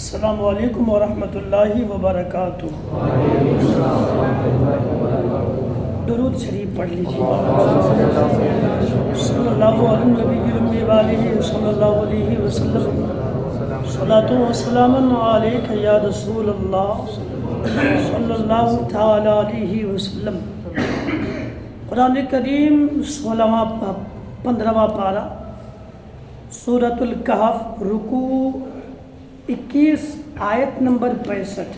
السلام علیکم ورحمۃ اللہ وبرکاتہ۔ درود شریف پڑھ لیجیے۔ صلی اللہ علیہ نبی المی وآلہ صلی اللہ علیہ وسلم، صلاۃ و سلام علیک یا رسول اللہ صلی اللہ تعالی علیہ وسلم۔ قرآن کریم 15واں پارہ سورۃ الکہف، رکوع 21 آیت نمبر 65۔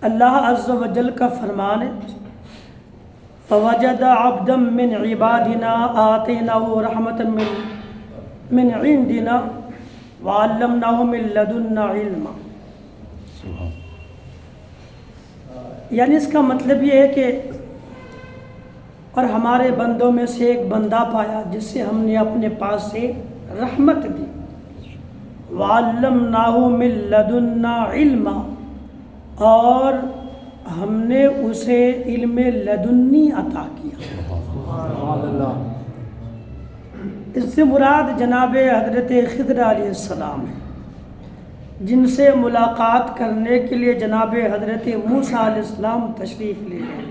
اللہ عز و جل کا فرمان ہے، فَوَجَدَ عَبْدًا مِّنْ عِبَادِنَا آتَيْنَاهُ رَحْمَةً مِّنْ عِنْدِنَا وَعَلَّمْنَاهُ مِن لَّدُنَّا عِلْمًا۔ یعنی اس کا مطلب یہ ہے کہ اور ہمارے بندوں میں سے ایک بندہ پایا جس سے ہم نے اپنے پاس سے رحمت دی، وَعَلَّمْنَاهُ مِن لَّدُنَّا عِلْمًا، اور ہم نے اسے علم لدنی عطا کیا۔ اس سے مراد جناب حضرت خضر علیہ السلام ہے، جن سے ملاقات کرنے کے لیے جناب حضرت موسیٰ علیہ السلام تشریف لے گئے۔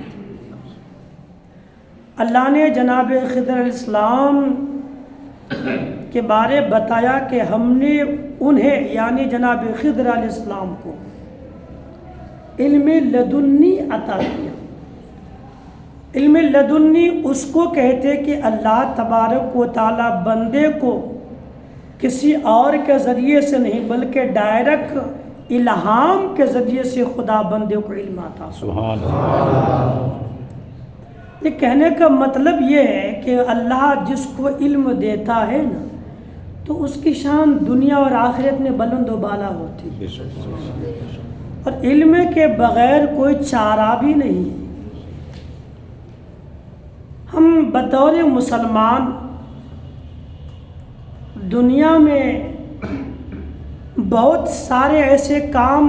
اللہ نے جناب خضر علیہ السلام کے بارے بتایا کہ ہم نے انہیں یعنی جناب خضر علیہ السلام کو علم لدنی عطا کیا۔ علم لدنی اس کو کہتے کہ اللہ تبارک و تعالی بندے کو کسی اور کے ذریعے سے نہیں بلکہ ڈائریکٹ الہام کے ذریعے سے خدا بندے کو علم عطا۔ سبحان اللہ۔ یہ کہنے کا مطلب یہ ہے کہ اللہ جس کو علم دیتا ہے نا تو اس کی شان دنیا اور آخرت میں بلند و بالا ہوتی ہے، اور علم کے بغیر کوئی چارہ بھی نہیں ہے۔ ہم بطور مسلمان دنیا میں بہت سارے ایسے کام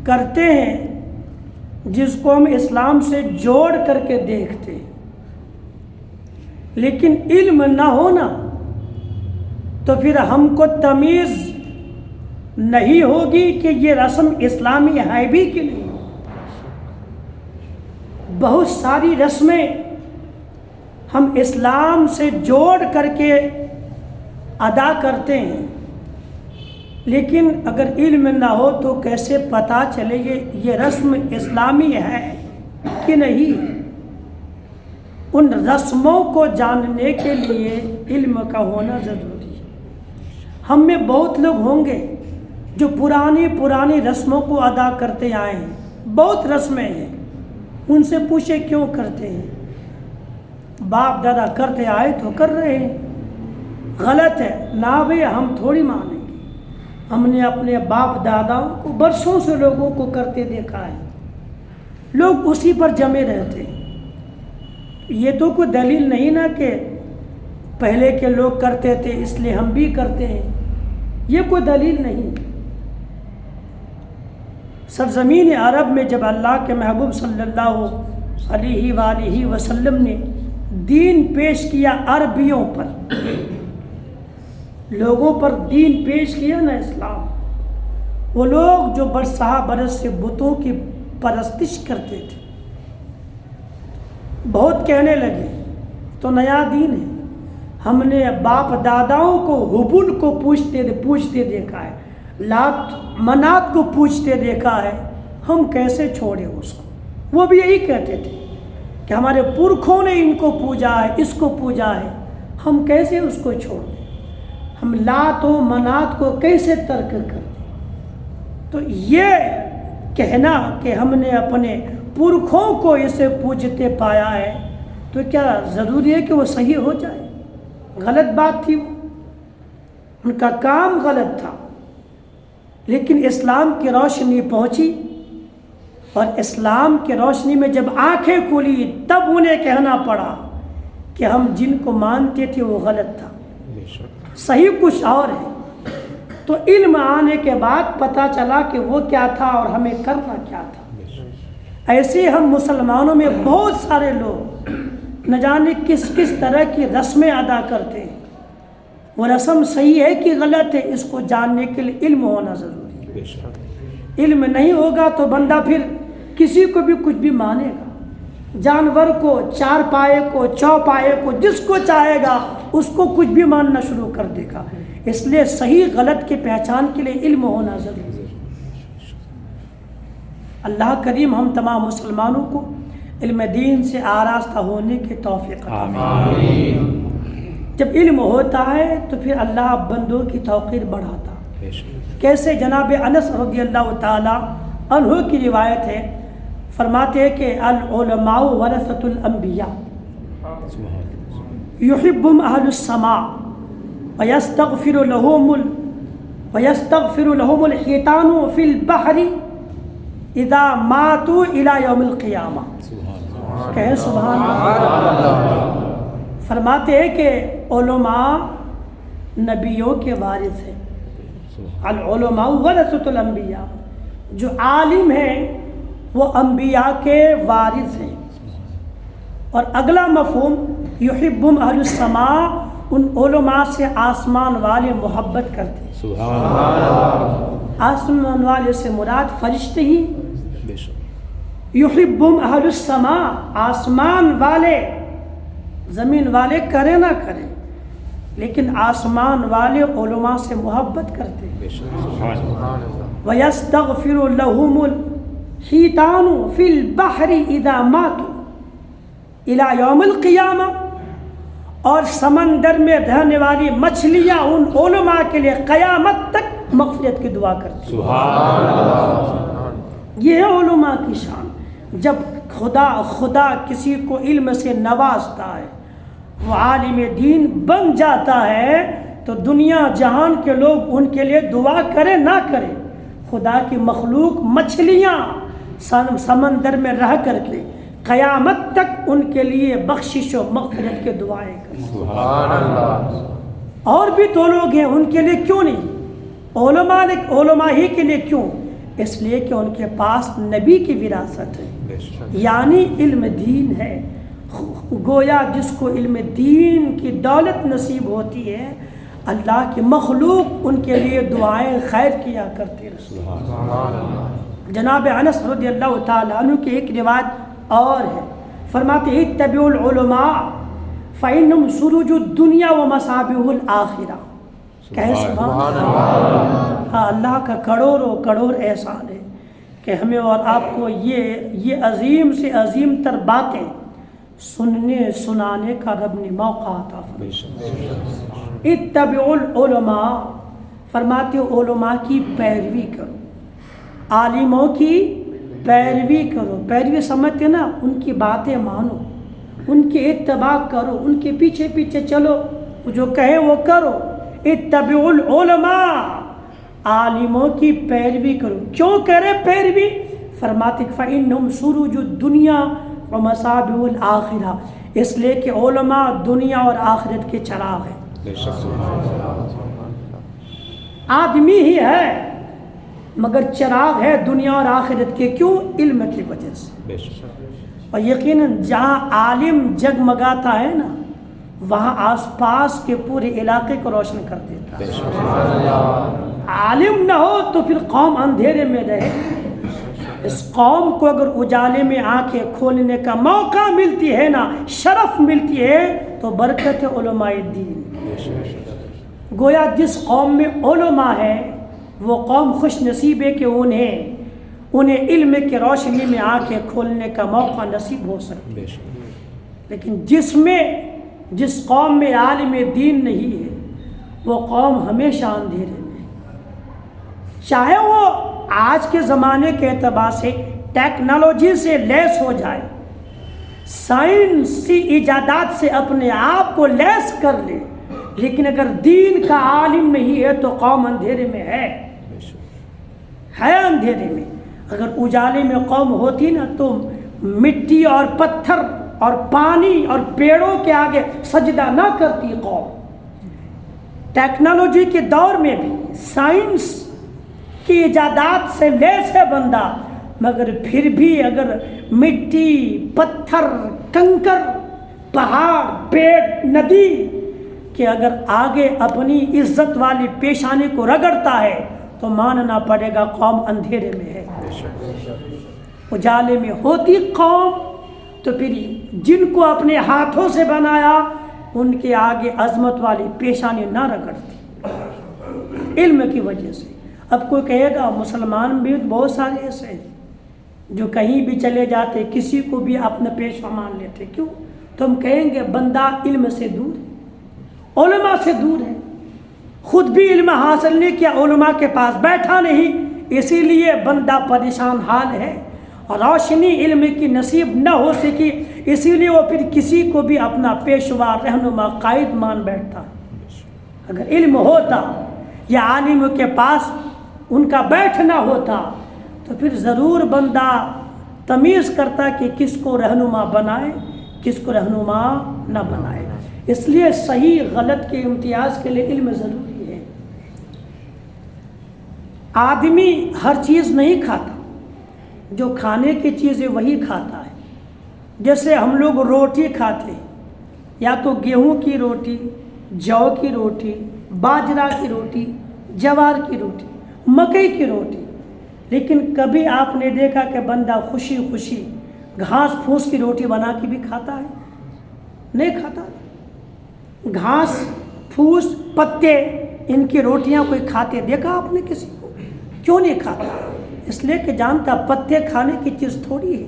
کرتے ہیں جس کو ہم اسلام سے جوڑ کر کے دیکھتے ہیں، لیکن علم نہ ہونا تو پھر ہم کو تمیز نہیں ہوگی کہ یہ رسم اسلامی ہے بھی کہ نہیں۔ بہت ساری رسمیں ہم اسلام سے جوڑ کر کے ادا کرتے ہیں، لیکن اگر علم نہ ہو تو کیسے پتہ چلے یہ رسم اسلامی ہے کہ نہیں۔ ان رسموں کو جاننے کے لیے علم کا ہونا ضروری ہے۔ ہم میں بہت لوگ ہوں گے جو پرانی رسموں کو ادا کرتے آئے ہیں، بہت رسمیں ہیں، ان سے پوچھے کیوں کرتے ہیں؟ باپ دادا کرتے آئے تو کر رہے ہیں، غلط ہے نہ بھئی ہم تھوڑی مانیں گے۔ ہم نے اپنے باپ داداؤں کو برسوں سے لوگوں کو کرتے دیکھا ہے، لوگ اسی پر جمے رہتے ہیں۔ یہ تو کوئی دلیل نہیں نا کہ پہلے کے لوگ کرتے تھے اس لیے ہم بھی کرتے ہیں، یہ کوئی دلیل نہیں۔ سرزمین عرب میں جب اللہ کے محبوب صلی اللہ علیہ وآلہ وسلم نے دین پیش کیا عربیوں پر، لوگوں پر دین پیش کیا نا اسلام، وہ لوگ جو برس سے بتوں کی پرستش کرتے تھے بہت کہنے لگے تو نیا دین ہے۔ ہم نے باپ داداؤں کو حبل کو پوچھتے دیکھا ہے، لات منات کو پوچھتے دیکھا ہے، ہم کیسے چھوڑے اس کو؟ وہ بھی یہی کہتے تھے کہ ہمارے پرکھوں نے ان کو پوجا ہے، اس کو پوجا ہے، ہم کیسے اس کو چھوڑ دیں؟ ہم لات و منات کو کیسے ترک کر دیں؟ تو یہ کہنا کہ ہم نے اپنے پرکھوں کو اسے پوجتے پایا ہے تو کیا ضروری ہے کہ وہ صحیح ہو جائے؟ غلط بات تھی، وہ ان کا کام غلط تھا، لیکن اسلام کی روشنی پہنچی، اور اسلام کی روشنی میں جب آنکھیں کھلی تب انہیں کہنا پڑا کہ ہم جن کو مانتے تھے وہ غلط تھا، صحیح کچھ اور ہے۔ تو علم آنے کے بعد پتہ چلا کہ وہ کیا تھا اور ہمیں کرنا کیا تھا۔ ایسے ہم مسلمانوں میں بہت سارے لوگ نہ جانے کس طرح کی رسمیں ادا کرتے ہیں، وہ رسم صحیح ہے کہ غلط ہے اس کو جاننے کے لیے علم ہونا ضروری ہے۔ علم نہیں ہوگا تو بندہ پھر کسی کو بھی کچھ بھی مانے گا، جانور کو، چار پائے کو، چوپائے کو، جس کو چاہے گا اس کو کچھ بھی ماننا شروع کر دے گا۔ اس لیے صحیح غلط کی پہچان کے لیے علم ہونا ضروری ہے۔ اللہ کریم ہم تمام مسلمانوں کو علم دین سے آراستہ ہونے کی توفیق عطا فرمائے۔ جب علم ہوتا ہے تو پھر اللہ بندوں کی توقیر بڑھاتا۔ کیسے؟ جناب انس رضی اللہ تعالی عنہ کی روایت ہے، فرماتے ہیں کہ العلماء ورثۃ الانبیاء یحبهم اہل السماء ویستغفر لهم الحیتان فی البحر اذا ماتوا الى یوم القیامہ۔ کہیں سبحان اللہ۔ فرماتے ہیں کہ علماء نبیوں کے وارث ہیں، العلماء ورثۃ الانبیاء، جو عالم ہیں وہ انبیاء کے وارث ہیں۔ اور اگلا مفہوم یحبهم اہل السماء، ان علماء سے آسمان والے محبت کرتے ہیں۔ سبحان اللہ۔ آسمان والے سے مراد فرشتے ہی۔ یحبهم اہل السماء، آسمان والے، زمین والے کرے نہ کرے لیکن آسمان والے علماء سے محبت کرتے ہیں۔ وَيَسْتَغْفِرُ لَهُمُ الْحِيتَانُ فِي الْبَحْرِ إِذَا مَاتُوا إِلَى يَوْمِ الْقِيَامَةِ، اور سمندر میں رہنے والی مچھلیاں ان علماء کے لیے قیامت تک مغفرت کی دعا کرتی ہیں۔ سبحان اللہ۔ یہ ہے علماء کی شان۔ جب خدا کسی کو علم سے نوازتا ہے، وہ عالم دین بن جاتا ہے، تو دنیا جہان کے لوگ ان کے لیے دعا کرے نہ کرے، خدا کی مخلوق مچھلیاں سمندر میں رہ کر کے قیامت تک ان کے لیے بخشش و مغفرت کے دعائیں کریں۔ سبحان اللہ۔ اور بھی تو لوگ ہیں، ان کے لیے کیوں نہیں؟ علماء ہی کے لیے کیوں؟ اس لیے کہ ان کے پاس نبی کی وراثت ہے، یعنی علم دین ہے۔ گویا جس کو علم دین کی دولت نصیب ہوتی ہے، اللہ کی مخلوق ان کے لیے دعائیں خیر کیا کرتے رہے۔ جناب انس رضی اللہ تعالیٰ عنہ کی ایک روایت اور ہے، فرماتے ہیں اتبعوا العلماء فإنهم سروج الدنیا ومصابیح الآخرہ۔ کہیں سبحان اللہ۔ ہاں، اللہ کا کروڑوں احسان ہے کہ ہمیں اور آپ کو یہ عظیم سے عظیم تر باتیں سنانے کا رب نے موقع عطا فرمایا۔ اتبعوا العلماء، فرماتے ہو علماء کی پیروی کرو، عالموں کی پیروی کرو۔ پیروی سمجھتے نا، ان کی باتیں مانو، ان کی اتباع کرو، ان کے پیچھے پیچھے چلو، جو کہیں وہ کرو۔ اتبعوا العلماء، عالموں کی پیروی کرو۔ کیوں کرے پیروی؟ فرماتے فإنهم سروج الدنیا ومصابیح الآخرہ، اس لیے کہ علماء دنیا اور آخرت کے چراغ ہیں۔ آدمی ہی ہے مگر چراغ ہے دنیا اور آخرت کے، کیوں؟ علم کی وجہ سے۔ اور یقیناً جہاں عالم جگمگاتا ہے نا، وہاں آس پاس کے پورے علاقے کو روشن کر دیتا ہے۔ عالم نہ ہو تو پھر قوم اندھیرے میں رہے۔ اس قوم کو اگر اجالے میں آنکھیں کھولنے کا موقع ملتی ہے نا، شرف ملتی ہے، تو برکت علماء دین۔ گویا جس قوم میں علماء ہے وہ قوم خوش نصیب ہے کہ انہیں علم کی روشنی میں آنکھیں کھولنے کا موقع نصیب ہو سکتا ہے۔ لیکن جس قوم میں عالم دین نہیں ہے، وہ قوم ہمیشہ اندھیرے میں، چاہے وہ آج کے زمانے کے اعتبار سے ٹیکنالوجی سے لیس ہو جائے، سائنسی ایجادات سے اپنے آپ کو لیس کر لے، لیکن اگر دین کا عالم نہیں ہے تو قوم اندھیرے میں ہے اندھیرے میں۔ اگر اجالے میں قوم ہوتی نا تو مٹی اور پتھر اور پانی اور پیڑوں کے آگے سجدہ نہ کرتی قوم۔ ٹیکنالوجی کے دور میں بھی سائنس کی ایجادات سے لیس ہے بندہ، مگر پھر بھی اگر مٹی، پتھر، کنکر، پہاڑ، پیڑ، ندی کہ اگر آگے اپنی عزت والی پیشانی کو رگڑتا ہے تو ماننا پڑے گا قوم اندھیرے میں ہے، اجالے میں ہوتی قوم تو پھر جن کو اپنے ہاتھوں سے بنایا ان کے آگے عظمت والی پیشانی نہ رگڑتی علم کی وجہ سے۔ اب کوئی کہے گا مسلمان بھی بہت سارے ایسے ہیں جو کہیں بھی چلے جاتے کسی کو بھی اپنا پیشوا مان لیتے، کیوں؟ تو ہم کہیں گے بندہ علم سے دور ہے، علماء سے دور ہے، خود بھی علم حاصل نہیں کیا، علماء کے پاس بیٹھا نہیں، اسی لیے بندہ پریشان حال ہے، اور روشنی علم کی نصیب نہ ہو سکی، اسی لیے وہ پھر کسی کو بھی اپنا پیشوا رہنما قائد مان بیٹھتا ہے۔ اگر علم ہوتا یا عالم کے پاس ان کا بیٹھنا ہوتا تو پھر ضرور بندہ تمیز کرتا کہ کس کو رہنما بنائے کس کو رہنما نہ بنائے۔ اس لیے صحیح غلط کے امتیاز کے لیے علم ضروری ہے۔ آدمی ہر چیز نہیں کھاتا، جو کھانے کی چیز ہے وہی کھاتا ہے۔ جیسے ہم لوگ روٹی کھاتے ہیں، یا تو گیہوں کی روٹی، جو کی روٹی، باجرہ کی روٹی، جوار کی روٹی، مکئی کی روٹی، لیکن کبھی آپ نے دیکھا کہ بندہ خوشی خوشی گھاس پھوس کی روٹی بنا کے بھی کھاتا ہے؟ نہیں کھاتا۔ گھاس پھوس پتے ان کی روٹیاں کوئی کھاتے دیکھا آپ نے کسی کو؟ کیوں نہیں کھاتا؟ اس لیے کہ جانتا پتے کھانے کی چیز تھوڑی ہے،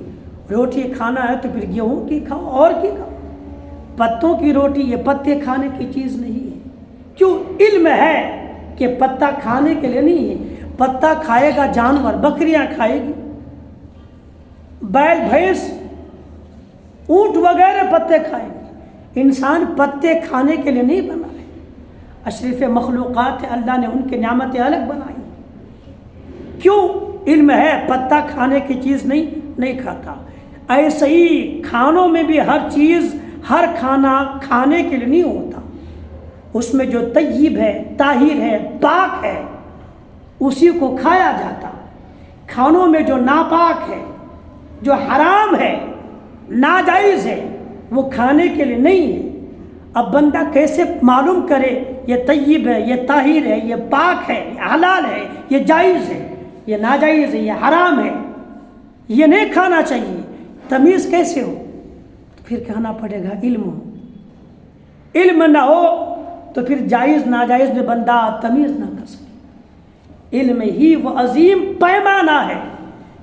روٹی کھانا ہے تو پھر گیہوں کی کھاؤ اور کی کھاؤ، پتوں کی روٹی یہ پتے کھانے کی چیز نہیں ہے۔ کیوں؟ علم ہے کہ پتا کھانے کے لیے نہیں ہے، پتا کھائے گا جانور، بکریاں کھائے گی، بیل بھینس اونٹ وغیرہ پتے کھائیں گے، انسان پتے کھانے کے لیے نہیں بنا ہے۔ اشرف مخلوقات اللہ نے ان کی نعمتیں الگ بنائی، کیوں؟ علم ہے پتا کھانے کی چیز نہیں کھاتا۔ ایسے ہی کھانوں میں بھی ہر چیز ہر کھانا کھانے کے لیے نہیں ہوتا، اس میں جو طیب ہے، طاہر ہے، پاک ہے اسی کو کھایا جاتا۔ کھانوں میں جو ناپاک ہے، جو حرام ہے، ناجائز ہے، وہ کھانے کے لیے نہیں ہے۔ اب بندہ کیسے معلوم کرے یہ طیب ہے، یہ طاہر ہے، یہ پاک ہے، یہ حلال ہے، یہ جائز ہے، یہ ناجائز ہے، یہ حرام ہے، یہ نہیں کھانا چاہیے؟ تمیز کیسے ہو؟ پھر کہنا پڑے گا علم ہو۔ علم نہ ہو تو پھر جائز ناجائز میں بندہ تمیز نہ کر سکے۔ علم ہی وہ عظیم پیمانہ ہے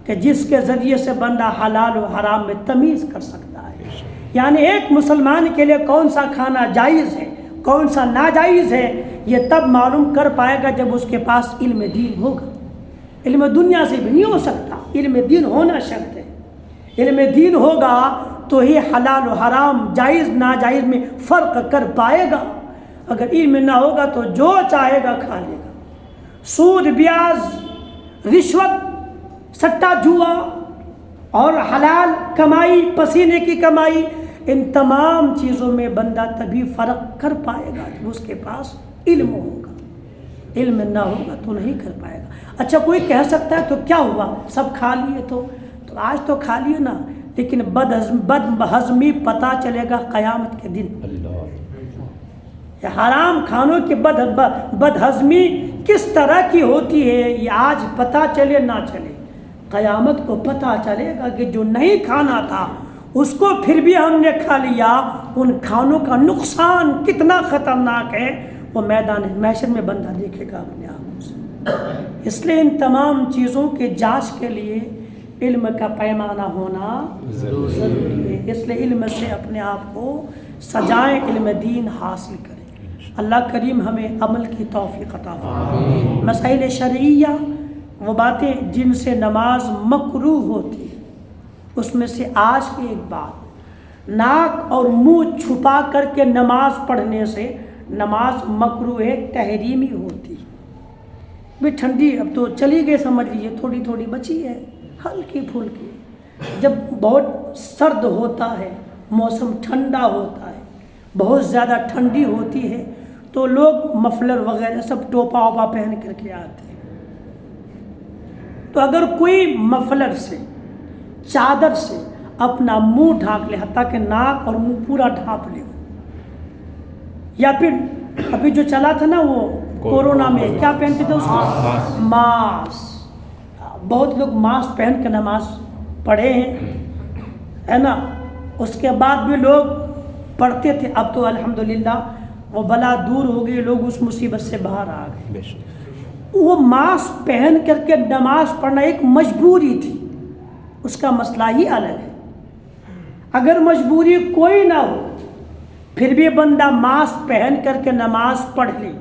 کہ جس کے ذریعے سے بندہ حلال و حرام میں تمیز کر سکتا ہے۔ یعنی ایک مسلمان کے لیے کون سا کھانا جائز ہے، کون سا ناجائز ہے، یہ تب معلوم کر پائے گا جب اس کے پاس علم دین ہوگا۔ علم دنیا سے بھی نہیں ہو سکتا، علم دین ہونا شرط ہے۔ علم دین ہوگا تو ہی حلال و حرام، جائز ناجائز میں فرق کر پائے گا۔ اگر علم نہ ہوگا تو جو چاہے گا کھا لے گا۔ سود، بیاج، رشوت، سٹا جوا اور حلال کمائی، پسینے کی کمائی، ان تمام چیزوں میں بندہ تبھی فرق کر پائے گا جب اس کے پاس علم ہوگا۔ علم نہ ہوگا تو نہیں کر پائے گا۔ اچھا کوئی کہہ سکتا ہے تو کیا ہوا، سب کھا لیے تو آج تو کھا لیے نا، لیکن بد ہضمی پتہ چلے گا قیامت کے دن۔ یہ حرام کھانوں کی بد ہضمی کس طرح کی ہوتی ہے یہ آج پتہ چلے نہ چلے، قیامت کو پتہ چلے گا کہ جو نہیں کھانا تھا اس کو پھر بھی ہم نے کھا لیا، ان کھانوں کا نقصان کتنا خطرناک ہے وہ میدان محشر میں بندہ دیکھے گا اپنے آپ سے۔ اس لیے ان تمام چیزوں کے جانچ کے لیے علم کا پیمانہ ہونا ضروری ہے۔ اس لیے علم سے اپنے آپ کو سجائیں، علم دین حاصل کریں۔ اللہ کریم ہمیں عمل کی توفیق عطا فرمائے۔ مسائل شرعیہ وہ باتیں جن سے نماز مکروہ ہوتی ہے، اس میں سے آج کی ایک بات، ناک اور منہ چھپا کر کے نماز پڑھنے سے نماز مکروہ تحریمی ہوتی ہے۔ بھی ٹھنڈی اب تو چلی گئی، سمجھ لیجیے تھوڑی تھوڑی بچی ہے، ہلکی پھلکی۔ جب بہت سرد ہوتا ہے، موسم ٹھنڈا ہوتا ہے، بہت زیادہ ٹھنڈی ہوتی ہے تو لوگ مفلر وغیرہ سب ٹوپا ووپا پہن کر کے آتے ہیں۔ تو اگر کوئی مفلر سے، چادر سے اپنا منہ ڈھانک لے، حتیٰ کہ ناک اور منہ پورا ڈھانپ لے، یا پھر ابھی جو چلا تھا نا وہ کورونا میں کیا پہنتے تھے اس کو؟ ماسک. بہت لوگ ماسک پہن کے نماز پڑھے ہیں، ہے نا. اس کے بعد بھی لوگ پڑھتے تھے. اب تو الحمدللہ وہ بلا دور ہو گئی، لوگ اس مصیبت سے باہر آ گئے. وہ ماسک پہن کر کے نماز پڑھنا ایک مجبوری تھی، اس کا مسئلہ ہی الگ ہے. اگر مجبوری کوئی نہ ہو پھر بھی بندہ ماسک پہن کر کے نماز پڑھ لے،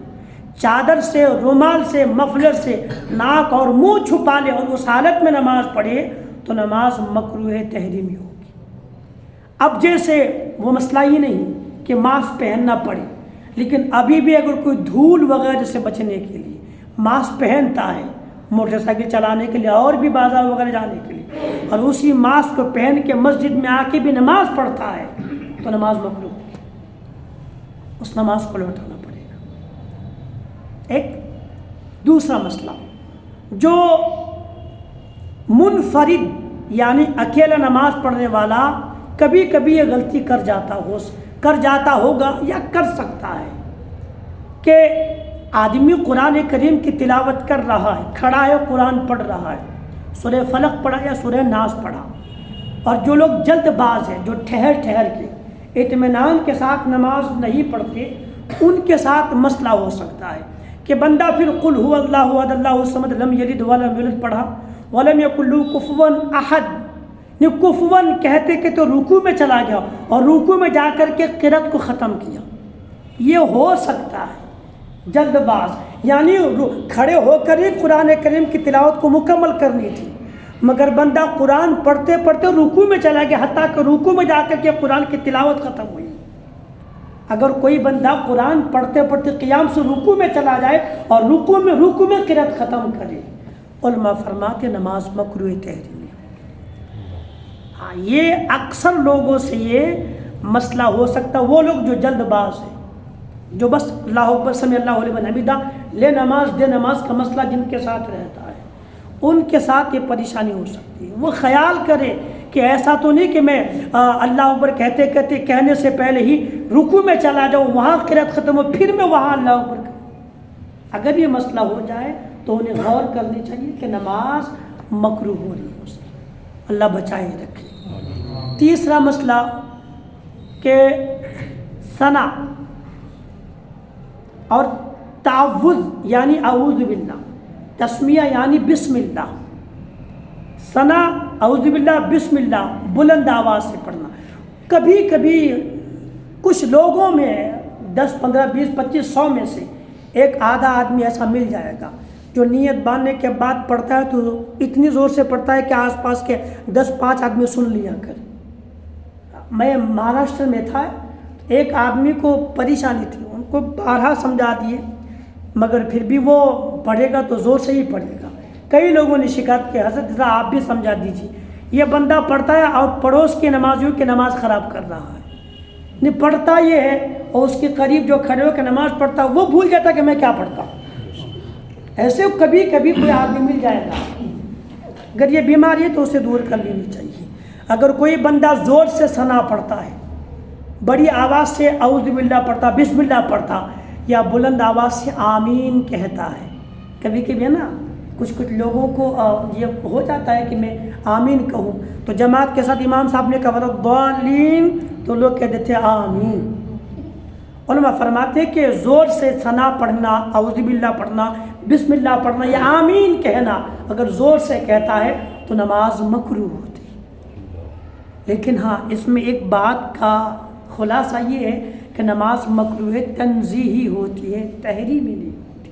چادر سے، رومال سے، مفلر سے ناک اور منہ چھپا لے اور اس حالت میں نماز پڑھے تو نماز مکروہ تحریمی ہوگی. اب جیسے وہ مسئلہ ہی نہیں کہ ماسک پہننا پڑے، لیکن ابھی بھی اگر کوئی دھول وغیرہ سے بچنے کے لیے ماسک پہنتا ہے، موٹر سائیکل چلانے کے لیے اور بھی بازار وغیرہ جانے کے لیے، اور اسی ماسک کو پہن کے مسجد میں آ کے بھی نماز پڑھتا ہے تو نماز مکروہ ہوگی، اس نماز کو لوٹانا پڑے گا. ایک دوسرا مسئلہ، جو منفرد یعنی اکیلا نماز پڑھنے والا کبھی کبھی یہ غلطی کر جاتا ہوگا یا کر سکتا ہے کہ آدمی قرآن کریم کی تلاوت کر رہا ہے، کھڑا ہے، قرآن پڑھ رہا ہے، سورہ فلق پڑھا یا سورہ ناس پڑھا، اور جو لوگ جلد باز ہیں، جو ٹھہر کے اطمینان کے ساتھ نماز نہیں پڑھتے، ان کے ساتھ مسئلہ ہو سکتا ہے کہ بندہ پھر قل هو اللہ احد اللہ الصمد لم یلد ولم یولد پڑھا، ولم یکن لہ کفوا احد، کفوا کہتے کہ تو رکوع میں چلا گیا اور رکوع میں جا کر کے قرأت کو ختم کیا. یہ ہو سکتا ہے جلد باز، یعنی کھڑے ہو کر ہی قرآن کریم کی تلاوت کو مکمل کرنی تھی، مگر بندہ قرآن پڑھتے پڑھتے رکوع میں چلا گیا، حتیٰ کہ رکوع میں جا کر کے قرآن کی تلاوت ختم ہوئی. اگر کوئی بندہ قرآن پڑھتے پڑھتے قیام سے رکوع میں چلا جائے اور رکوع میں قرأت ختم کرے، علماء فرماتے نماز مکروہ تحریمی. ہاں، یہ اکثر لوگوں سے یہ مسئلہ ہو سکتا ہے. وہ لوگ جو جلد باز ہیں، جو بس اللہ اکبر سمع اللہ لمن حمدہ لے نماز دے نماز کا مسئلہ جن کے ساتھ رہتا ہے، ان کے ساتھ یہ پریشانی ہو سکتی ہے. وہ خیال کرے کہ ایسا تو نہیں کہ میں اللہ اکبر کہنے سے پہلے ہی رکوع میں چلا جاؤں، وہاں قرأت ختم ہو پھر میں وہاں اللہ اکبر کروں. اگر یہ مسئلہ ہو جائے تو انہیں غور کرنی چاہیے کہ نماز مکروہ ہو رہی ہے اس کی. اللہ بچائے رکھے. تیسرا مسئلہ کہ ثنا اور تعوذ یعنی اعوذ باللہ، تسمیہ یعنی بسم اللہ، ثنا اعوذ باللہ بسم اللہ بلند آواز سے پڑھنا. کبھی کبھی کچھ لوگوں میں 10 15 20 25 100 میں سے ایک آدھا آدمی ایسا مل جائے گا جو نیت باندھنے کے بعد پڑھتا ہے تو اتنی زور سے پڑھتا ہے کہ آس پاس کے 10-5 آدمی سن لیا کر. میں مہاراشٹر میں تھا، ایک آدمی کو پریشانی تھی، ان کو بارہا سمجھا دیے مگر پھر بھی وہ پڑھے گا تو زور سے ہی پڑھے گا. کئی لوگوں نے شکایت کی حضرت ذرا آپ بھی سمجھا دیجیے. یہ بندہ پڑھتا ہے اور پڑوس کی نمازیوں کی نماز خراب کر رہا ہے. نہیں پڑھتا یہ ہے اور اس کے قریب جو کھڑے ہو کے نماز پڑھتا وہ بھول جاتا کہ میں کیا پڑھتا ہوں. ایسے کبھی کبھی کوئی آدمی مل جائے گا. اگر یہ بیماری ہے تو اسے دور کر لینی چاہیے. اگر کوئی بندہ زور سے ثنا پڑھتا ہے، بڑی آواز سے اعوذ باللہ پڑھتا، بسم اللہ پڑھتا، یا بلند آواز سے آمین کہتا ہے، کبھی کبھی ہے نا کچھ لوگوں کو یہ ہو جاتا ہے کہ میں آمین کہوں تو جماعت کے ساتھ امام صاحب نے کہا ضالین تو لوگ کہہ دیتے آمین. علماء فرماتے کہ زور سے ثنا پڑھنا، اعوذ باللہ پڑھنا، بسم اللہ پڑھنا یا آمین کہنا اگر زور سے کہتا ہے تو نماز مکروہ ہوتی. لیکن ہاں اس میں ایک بات کا خلاصہ یہ ہے کہ نماز مکروہ تنزیہی ہوتی ہے، تحریمی نہیں ہوتی.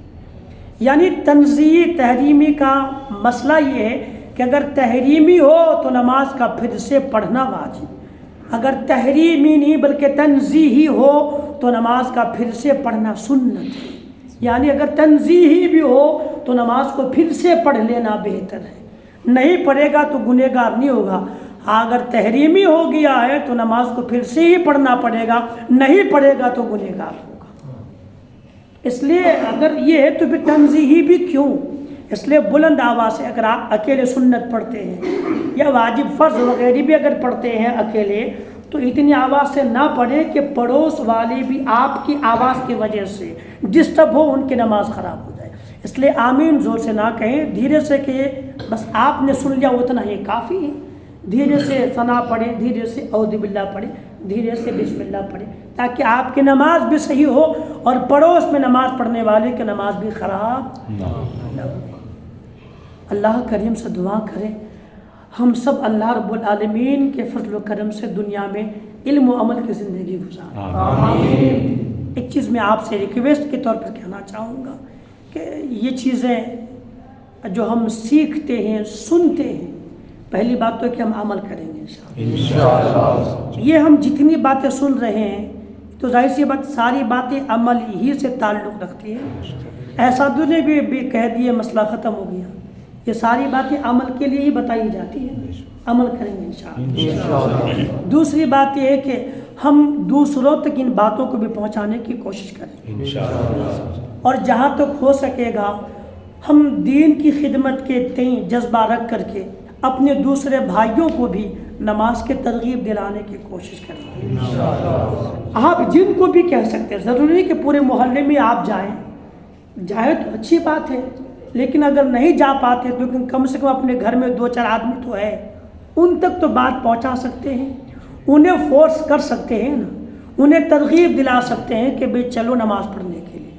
یعنی تنزیہی تحریمی کا مسئلہ یہ ہے کہ اگر تحریمی ہو تو نماز کا پھر سے پڑھنا واجب، اگر تحریمی نہیں بلکہ تنزیہی ہو تو نماز کا پھر سے پڑھنا سنت ہے. یعنی اگر تنزیہی بھی ہو تو نماز کو پھر سے پڑھ لینا بہتر ہے. نہیں پڑھے گا تو گنہگار نہیں ہوگا. اگر تحریمی ہو گیا ہے تو نماز کو پھر سے ہی پڑھنا پڑے گا، نہیں پڑھے گا تو گنہگار ہوگا. اس لیے اگر یہ ہے تو پھر تنزیہی بھی کیوں، اس لیے بلند آواز سے اگر آپ اکیلے سنت پڑھتے ہیں یا واجب فرض وغیرہ بھی اگر پڑھتے ہیں اکیلے تو اتنی آواز سے نہ پڑھیں کہ پڑوس والے بھی آپ کی آواز کی وجہ سے ڈسٹرب ہو، ان کی نماز خراب ہو جائے. اس لیے آمین زور سے نہ کہیں، دھیرے سے کہیں. بس آپ نے سن لیا اتنا ہی کافی ہے. دھیرے سے ثنا پڑھیں، دھیرے سے اعوذ باللہ پڑھیں، دھیرے سے بسم اللہ پڑھیں، تاکہ آپ کی نماز بھی صحیح ہو اور پڑوس میں نماز پڑھنے والے کی نماز بھی خراب نہ ہو. اللہ کریم سے دعا کریں ہم سب اللہ رب العالمین کے فضل و کرم سے دنیا میں علم و عمل کی زندگی گزاریں. آمین. ایک چیز میں آپ سے ریکویسٹ کے طور پر کہنا چاہوں گا کہ یہ چیزیں جو ہم سیکھتے ہیں، سنتے ہیں، پہلی بات تو ہے کہ ہم عمل کریں گے انشاءاللہ. یہ ہم جتنی باتیں سن رہے ہیں تو ظاہر سی بات ساری باتیں عمل ہی سے تعلق رکھتی ہیں. ایسا نے بھی کہہ دیے مسئلہ ختم ہو گیا. یہ ساری باتیں عمل کے لیے ہی بتائی جاتی ہیں. عمل کریں گے انشاءاللہ. دوسری بات یہ ہے کہ ہم دوسروں تک ان باتوں کو بھی پہنچانے کی کوشش کریں انشاءاللہ. اور جہاں تک ہو سکے گا ہم دین کی خدمت کے تئیں جذبہ رکھ کر کے اپنے دوسرے بھائیوں کو بھی نماز کے ترغیب دلانے کی کوشش کریں انشاءاللہ. آپ جن کو بھی کہہ سکتے ہیں، ضروری نہیں کہ پورے محلے میں آپ جائیں تو اچھی بات ہے، لیکن اگر نہیں جا پاتے تو کم سے کم اپنے گھر میں 2-4 آدمی تو ہے، ان تک تو بات پہنچا سکتے ہیں، انہیں فورس کر سکتے ہیں نا، انہیں ترغیب دلا سکتے ہیں کہ بھئی چلو نماز پڑھنے کے لیے.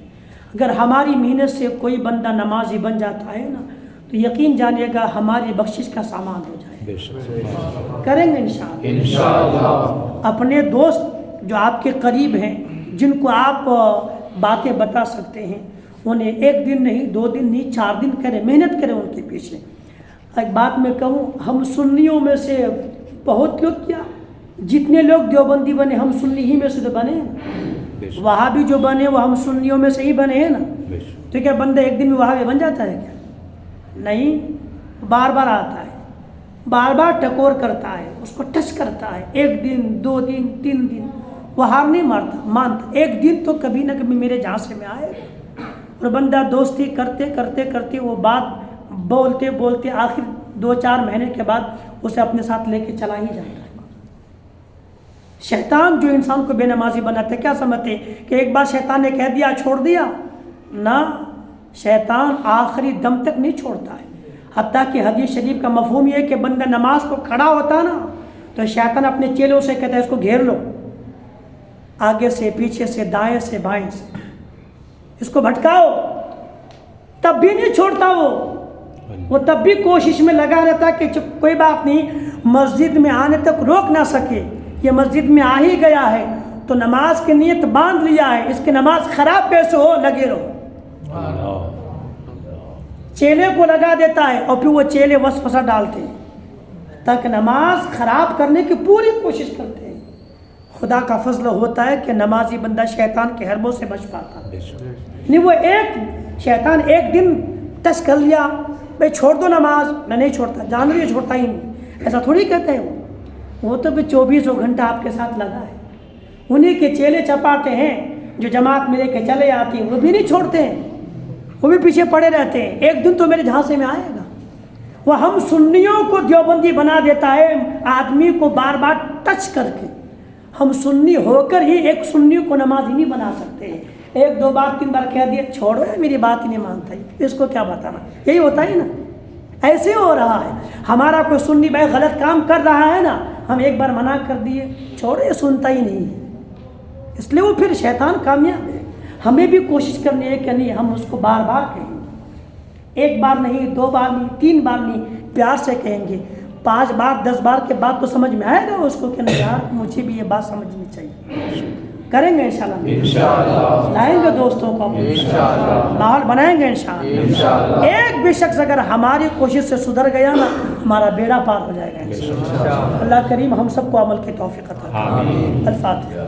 اگر ہماری محنت سے کوئی بندہ نمازی بن جاتا ہے نا تو یقین جانیے گا ہماری بخشش کا سامان ہو جائے. کریں گے انشاءاللہ. اپنے دوست جو آپ کے قریب ہیں، جن کو آپ باتیں بتا سکتے ہیں، انہیں 1 دن نہیں، 2 دن نہیں، 4 دن کریں، محنت کریں ان کے پیچھے. ایک بات میں کہوں، ہم سنیوں میں سے بہت لوگ کیا جتنے لوگ دیوبندی بنے ہم سنی ہی میں سے تو بنے ہیں. وہابی جو بنے وہ ہم سنیوں میں سے ہی بنے ہیں نا. تو کیا بندہ ایک دن میں وہابی بن جاتا ہے کیا؟ نہیں، بار بار آتا ہے، بار بار ٹکور کرتا ہے، اس کو ٹچ کرتا ہے. 1 دن 2 دن 3 دن وہ ہار نہیں مانتا. ایک دن تو کبھی نہ کبھی میرے جھانسے میں آئے گا. اور بندہ دوستی کرتے کرتے کرتے وہ بات بولتے بولتے آخر 2-4 مہینے کے بعد اسے اپنے ساتھ لے کے چلا ہی جاتا ہے. شیطان جو انسان کو بے نمازی بناتا ہے، کیا سمجھتے کہ ایک بار شیطان نے کہہ دیا چھوڑ دیا؟ نہ، شیطان آخری دم تک نہیں چھوڑتا ہے. حتیٰ کہ حدیث شریف کا مفہوم یہ ہے کہ بندہ نماز کو کھڑا ہوتا نا تو شیطان اپنے چیلوں سے کہتا ہے اس کو گھیر لو، آگے سے پیچھے سے دائیں سے بائیں سے، اس کو بھٹکاؤ. تب بھی نہیں چھوڑتا وہ تب بھی کوشش میں لگا رہتا کہ کوئی بات نہیں، مسجد میں آنے تک روک نہ سکے، یہ مسجد میں آ ہی گیا ہے تو نماز کی نیت باندھ لیا ہے، اس کی نماز خراب کیسے ہو، لگے رہو. چیلے کو لگا دیتا ہے اور پھر وہ چیلے وسوسہ ڈالتے ہیں تاکہ نماز خراب کرنے کی پوری کوشش کرتے ہیں. خدا کا فضل ہوتا ہے کہ نمازی بندہ شیطان کے حربوں سے بچ پاتا. نہیں وہ شیطان ایک دن ٹچ کر لیا، بھائی چھوڑ دو نماز، میں نہیں چھوڑتا، جان رہی ہے چھوڑتا ہی نہیں، ایسا تھوڑی کہتے ہیں. وہ تو بھی 24 گھنٹہ آپ کے ساتھ لگا ہے. انہیں کے چیلے چپاتے ہیں جو جماعت میں لے کے چلے آتی ہیں، وہ بھی نہیں چھوڑتے ہیں، وہ بھی پیچھے پڑے رہتے ہیں. ایک دن تو میرے جھانسے میں آئے گا. وہ ہم سنیوں کو دیوبندی بنا دیتا ہے آدمی کو بار بار ٹچ کر کے. ہم سنی ہو کر ہی ایک سنی کو نمازی نہیں بنا سکتے ہیں. 1-2 بار 3 بار کہہ دیا چھوڑو ہے، میری بات ہی نہیں مانتا ہے، اس کو کیا بتانا. یہی ہوتا ہے نا، ایسے ہو رہا ہے. ہمارا کوئی سنی بھائی غلط کام کر رہا ہے نا، ہم ایک بار منع کر دیے، چھوڑو یہ سنتا ہی نہیں ہے، اس لیے وہ پھر شیطان کامیاب ہے. ہمیں بھی کوشش کرنی ہے کہ نہیں ہم اس کو بار بار کہیں گے، 1 بار نہیں، 2 بار نہیں، 3 بار نہیں، پیار سے کہیں گے. 5 بار 10 بار کے بعد تو سمجھ میں آئے گا اس کو کہ نہیں یار مجھے بھی یہ بات سمجھنی چاہیے. کریں گے انشاءاللہ. لائیں گے دوستوں کو، ماحول بنائیں گے انشاءاللہ. ایک بھی شخص اگر ہماری کوشش سے سدھر گیا نا ہمارا بیڑا پار ہو جائے گا انشاءاللہ. اللہ کریم ہم سب کو عمل کی توفیق عطا فرمائے. الفاتحہ.